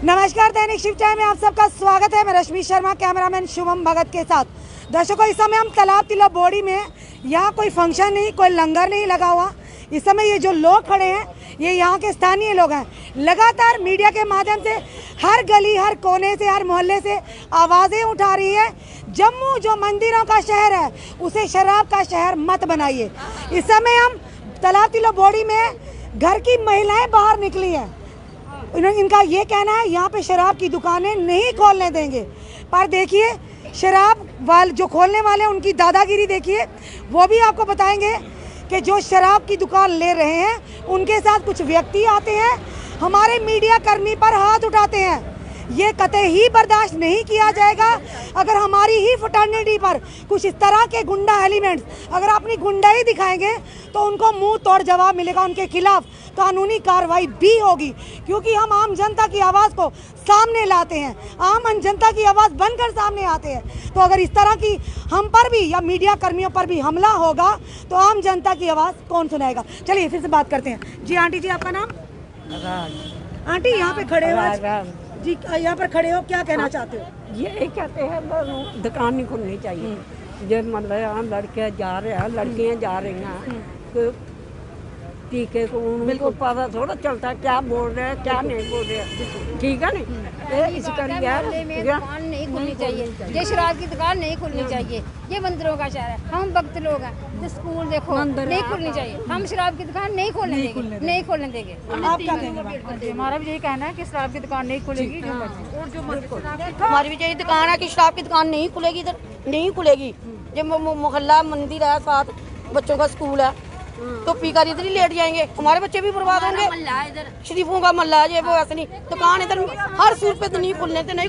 नमस्कार, दैनिक शिव टाइम में आप सबका स्वागत है। मैं रश्मि शर्मा, कैमरामैन शुभम भगत के साथ। दर्शकों, इस समय हम तालाब तिला बोड़ी में, यहाँ कोई फंक्शन नहीं, कोई लंगर नहीं लगा हुआ। इस समय ये जो लोग खड़े हैं ये यहाँ के स्थानीय लोग हैं। लगातार मीडिया के माध्यम से हर गली, हर कोने से, हर मोहल्ले से आवाज़ें उठा रही है, जम्मू जो मंदिरों का शहर है उसे शराब का शहर मत बनाइए। इस समय हम तालाब तिला बोड़ी में घर की महिलाएं बाहर निकली हैं। इनका ये कहना है यहाँ पे शराब की दुकानें नहीं खोलने देंगे। पर देखिए, शराब वाले जो खोलने वाले हैं उनकी दादागिरी देखिए। वो भी आपको बताएंगे कि जो शराब की दुकान ले रहे हैं उनके साथ कुछ व्यक्ति आते हैं, हमारे मीडिया कर्मी पर हाथ उठाते हैं। ये कतई ही बर्दाश्त नहीं किया जाएगा। अगर हमारी ही फ्रेटर्निटी पर कुछ इस तरह के गुंडा एलिमेंट्स अगर अपनी गुंडाई दिखाएंगे तो उनको मुंह तोड़ जवाब मिलेगा। उनके खिलाफ कानूनी कार्रवाई भी होगी, क्योंकि हम आम जनता की आवाज़ को सामने लाते हैं, आम जनता की आवाज़ बनकर सामने आते हैं। तो अगर इस तरह की हम पर भी या मीडिया कर्मियों पर भी हमला होगा तो आम जनता की आवाज़ कौन सुनाएगा। चलिए फिर से बात करते हैं। जी आंटी जी, आपका नाम? आंटी यहाँ पे खड़े हो जी, यहाँ पर खड़े हो, क्या कहना चाहते हो? ये कहते हैं दुकान नहीं खुलनी चाहिए। जो मतलब लड़के जा रहे हैं, लड़कियाँ जा रही हैं टीके को, उनको पता थोड़ा चलता है क्या बोल रहे हैं क्या नहीं बोल रहे हैं। ठीक है नहीं, इस दुकान नहीं खुलनी चाहिए, ये शराब की दुकान नहीं खुलनी चाहिए। ये मंदिरों का शहर है, हम भक्त लोग हैं। तो स्कूल देखो नहीं खुलनी चाहिए, हम शराब की दुकान नहीं खोलने देंगे, नहीं खोलने देंगे। आप क्या कहेंगे? हमारा भी यही कहना है कि शराब की दुकान नहीं खुलेगी। हमारी भी यही दुकान है कि शराब की दुकान नहीं खुलेगी, इधर नहीं खुलेगी। ये मोहल्ला मंदिर है, साथ बच्चों का स्कूल है, तो पीकर इधर ही लेट जाएंगे, हमारे बच्चे भी बर्बाद होंगे। शरीफों का मोहल्ला है, ये वो ऐसे नहीं। दुकान इधर हर सूर पे तो नहीं खुलने देंगे।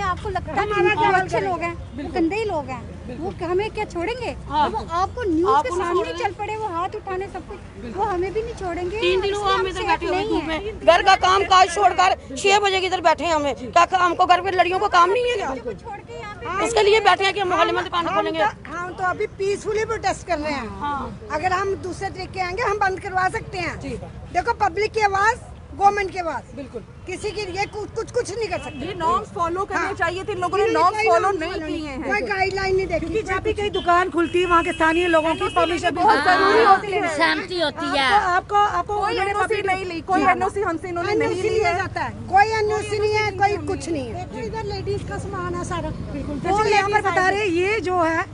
आपको लगता है वो अच्छे लोग हैं, वो गंदे ही लोग हैं, वो हमें क्या छोड़ेंगे? वो आपको न्यूज़ के सामने चल पड़े, वो हाथ उठाने सब कुछ, वो हमें भी नहीं छोड़ेंगे। 3 दिन हुआ हम इधर बैठे हुए, घर का काम काज छोड़कर 6 बजे की इधर बैठे हैं। हमें क्या हमको घर पे लड़कियों को काम नहीं है क्या? इसके लिए बैठे हैं कि हम मोहल्ले में दुकान खोलेंगे। हम तो अभी पीसफुली प्रोटेस्ट कर रहे हैं। अगर हम दूसरे तरीके आएंगे हम बंद करवा सकते हैं। देखो, पब्लिक की आवाज, गवर्नमेंट के पास, बिल्कुल किसी की ये कुछ नहीं कर सकते। ये नॉर्म्स फॉलो करने चाहिए थे, इन लोगों ने नॉर्म्स फॉलो नहीं किए हैं, कोई गाइडलाइन नहीं देखी। क्योंकि जब भी कहीं दुकान खुलती है वहाँ के स्थानीय लोगों की परमिशन बहुत जरूरी होती है, सहमति होती है। आपको कोई एनओसी नहीं ली, कोई एनओसी हमसे इन्होंने नहीं ली है। कोई एनओसी नहीं है, कोई कुछ नहीं है। इधर लेडीज का सामान है सारा, बिल्कुल। तो यहाँ पर बता रहे, ये जो है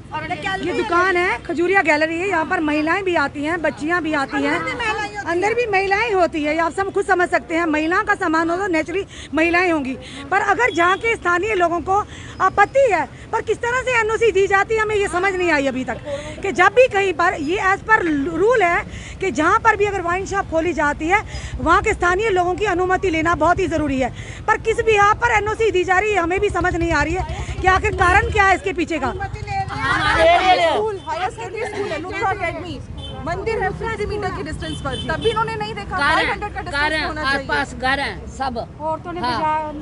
ये दुकान है खजूरिया गैलरी है। यहाँ पर महिलाएं भी आती हैं, बच्चियाँ भी आती हैं, अंदर भी महिलाएं होती है। आप सब खुद समझ सकते हैं, महिलाओं का सामान हो तो नेचुरली महिलाएं होंगी। पर अगर जहाँ के स्थानीय लोगों को आपत्ति है, पर किस तरह से एनओसी दी जाती है हमें ये समझ नहीं आई अभी तक। कि जब भी कहीं पर ये एज पर रूल है कि जहाँ पर भी अगर वाइन शॉप खोली जाती है वहाँ के स्थानीय लोगों की अनुमति लेना बहुत ही ज़रूरी है। पर किस भी यहाँ पर एनओसी दी जा रही है हमें भी समझ नहीं आ रही है कि आखिर कारण क्या है इसके पीछे का। मंदिर है 50 मीटर की डिस्टेंस पर, तब भी इन्होंने नहीं देखा। 500 का डिस्टेंस होना चाहिए। पास घर है सब,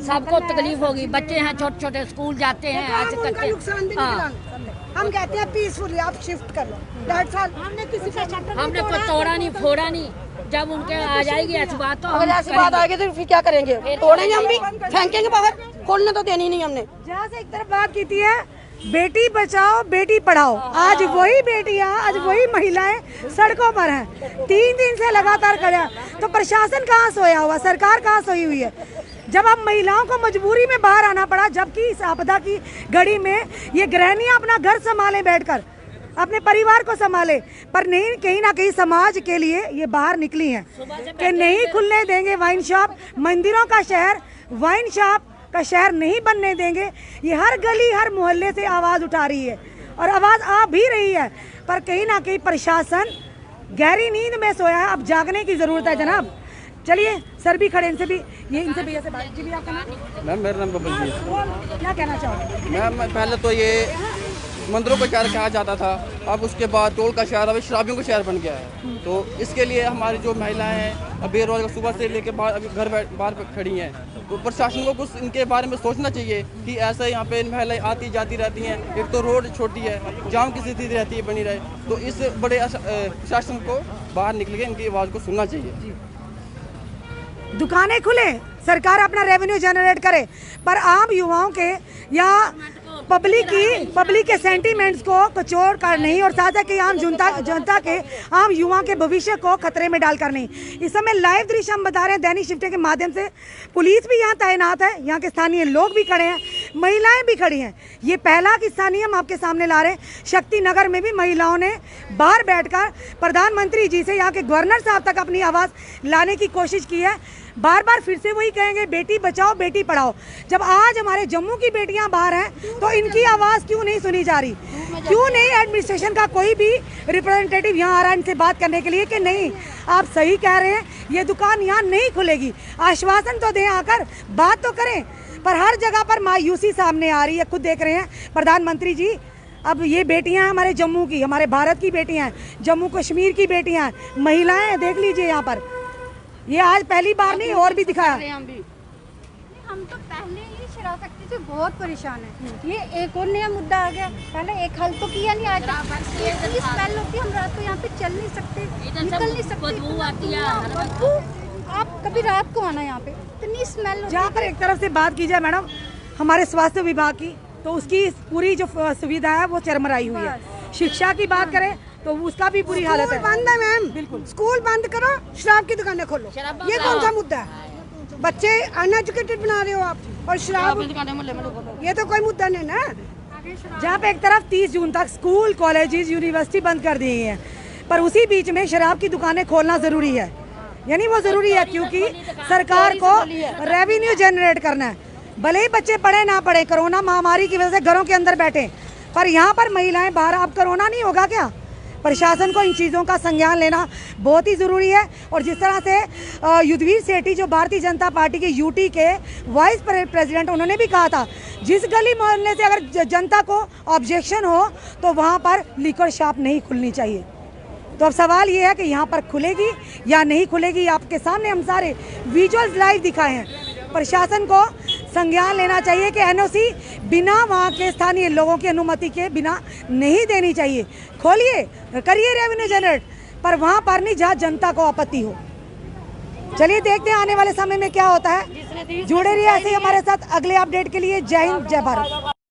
सबको तकलीफ होगी। बच्चे हैं छोटे छोटे, स्कूल जाते हैं, ऐसे करते हैं। हम कहते हैं पीसफुली आप शिफ्ट कर लो। 1.5 साल हमने किसी का हमने कोई तोड़ा नहीं फोड़ा नहीं। जब उनके आ जाएगी ऐसी बात तो अगर ऐसी बात आएगी तो फिर क्या करेंगे? तोड़ेंगे हम भी, फेंकेंगे बाहर, खोलने तो देनी नहीं हमने। जहाँ से एक तरफ बात की थी है बेटी बचाओ बेटी पढ़ाओ, आज वही बेटियां, आज वही महिलाएं सड़कों पर हैं। 3 दिन से लगातार खड़े हैं। तो प्रशासन कहाँ सोया हुआ, सरकार कहाँ सोई हुई है? जब अब महिलाओं को मजबूरी में बाहर आना पड़ा, जबकि इस आपदा की घड़ी में ये गृहिणियां अपना घर संभाले, बैठकर अपने परिवार को संभाले, पर नहीं, कहीं ना कहीं समाज के लिए ये बाहर निकली हैं कि नहीं खुलने देंगे वाइन शॉप। मंदिरों का शहर वाइन शॉप का शहर नहीं बनने देंगे। ये हर गली, हर मोहल्ले से आवाज़ उठा रही है और आवाज़ आ भी रही है। पर कहीं ना कहीं प्रशासन गहरी नींद में सोया है। अब जागने की ज़रूरत है जनाब। चलिए, सर भी खड़े, इनसे भी इनसे भैया से बात। जी भी, आपका नाम? मैम, मेरा नाम बबल जी। क्या कहना चाहोगे? मैम, पहले तो ये मंदिरों का शहर कहा जाता था, अब उसके बाद टोल का शहर, अभी शराबियों का शहर बन गया है। तो इसके लिए हमारी जो महिलाएं हैं अब बेरोजगार सुबह से लेके अभी घर बाहर खड़ी हैं। तो प्रशासन को कुछ इनके बारे में सोचना चाहिए कि ऐसे यहाँ पे महिलाएं आती जाती रहती हैं। एक तो रोड छोटी है, जाम की स्थिति रहती है बनी रहे, तो इस बड़े प्रशासन को बाहर निकल के इनकी आवाज़ को सुनना चाहिए। दुकानें खुले, सरकार अपना रेवेन्यू जनरेट करे, पर आम युवाओं के या पब्लिक के सेंटीमेंट्स को कचोर कर नहीं और साथ ही आम जनता के आम युवाओं के भविष्य को खतरे में डालकर नहीं। इस समय लाइव दृश्य हम बता रहे हैं दैनिक शिफ्टे के माध्यम से। पुलिस भी यहाँ तैनात है, यहाँ के स्थानीय लोग भी खड़े हैं, महिलाएं भी खड़ी हैं। ये पहला किस्सा नहीं हम आपके सामने ला रहे हैं। शक्ति नगर में भी महिलाओं ने बाहर बैठकर प्रधानमंत्री जी से, यहाँ के गवर्नर साहब तक अपनी आवाज़ लाने की कोशिश की है। बार बार फिर से वही कहेंगे, बेटी बचाओ बेटी पढ़ाओ। जब आज हमारे जम्मू की बेटियां बाहर हैं तो इनकी आवाज़ क्यों नहीं सुनी जा रही? क्यों नहीं एडमिनिस्ट्रेशन का कोई भी रिप्रेजेंटेटिव यहाँ आ रहा है इनसे बात करने के लिए कि नहीं आप सही कह रहे हैं, ये दुकान यहाँ नहीं खुलेगी। आश्वासन तो दें, आकर बात तो करें, पर हर जगह पर मायूसी सामने आ रही है। खुद देख रहे हैं प्रधानमंत्री जी, अब ये बेटियां हमारे जम्मू की, हमारे भारत की बेटियां हैं, जम्मू कश्मीर की बेटियां हैं, महिलाएं हैं। देख लीजिए यहाँ पर, ये आज पहली बार नहीं और भी दिखाया। हम तो पहले ही शराफती से बहुत परेशान है। ये एक और नया मुद्दा आ गया, पहले एक हल तो किया नहीं, आज इतनी स्मेल होती है, हम रात को यहाँ पे चल नहीं सकते, निकल नहीं सकते, बदबू आती है, बदबू। आप कभी रात को आना यहाँ पे, इतनी स्मेल होती है। जहाँ पर एक तरफ से बात की जाए मैडम हमारे स्वास्थ्य विभाग की, तो उसकी पूरी जो सुविधा है वो चरमराई हुई है। शिक्षा की बात करें तो उसका भी बुरी हालत है। बंद है मैम, बिल्कुल। स्कूल बंद करो, शराब की दुकानें खोलो, ये कौन सा मुद्दा है? बच्चे अनएजुकेटेड बना रहे हो आप, और शराब, ये तो कोई मुद्दा नहीं ना। जहाँ पे एक तरफ 30 जून तक स्कूल कॉलेजेस यूनिवर्सिटी बंद कर दी गई है, पर उसी बीच में शराब की दुकानें खोलना जरूरी है। यानी वो जरूरी है क्योंकि सरकार को रेवेन्यू जनरेट करना है। भले ही बच्चे पढ़े ना पढ़े, कोरोना महामारी की वजह से घरों के अंदर बैठे, पर यहाँ पर महिलाएं बाहर, अब कोरोना नहीं होगा क्या? प्रशासन को इन चीज़ों का संज्ञान लेना बहुत ही ज़रूरी है। और जिस तरह से युद्धवीर सेठी जो भारतीय जनता पार्टी के यूटी के वाइस प्रेसिडेंट, उन्होंने भी कहा था जिस गली मोहल्ले से अगर जनता को ऑब्जेक्शन हो तो वहाँ पर लिकर शॉप नहीं खुलनी चाहिए। तो अब सवाल ये है कि यहाँ पर खुलेगी या नहीं खुलेगी। आपके सामने हम सारे विजुअल्स लाइव दिखाए हैं। प्रशासन को संज्ञान लेना चाहिए कि एनओसी बिना वहाँ के स्थानीय लोगों की अनुमति के बिना नहीं देनी चाहिए। खोलिए, करिए रेवेन्यू जनरेट, पर वहाँ पर नहीं जहाँ जनता को आपत्ति हो। चलिए देखते हैं आने वाले समय में क्या होता है। जुड़े रहिए ऐसे ही हमारे साथ अगले अपडेट के लिए। जय हिंद, जय भारत।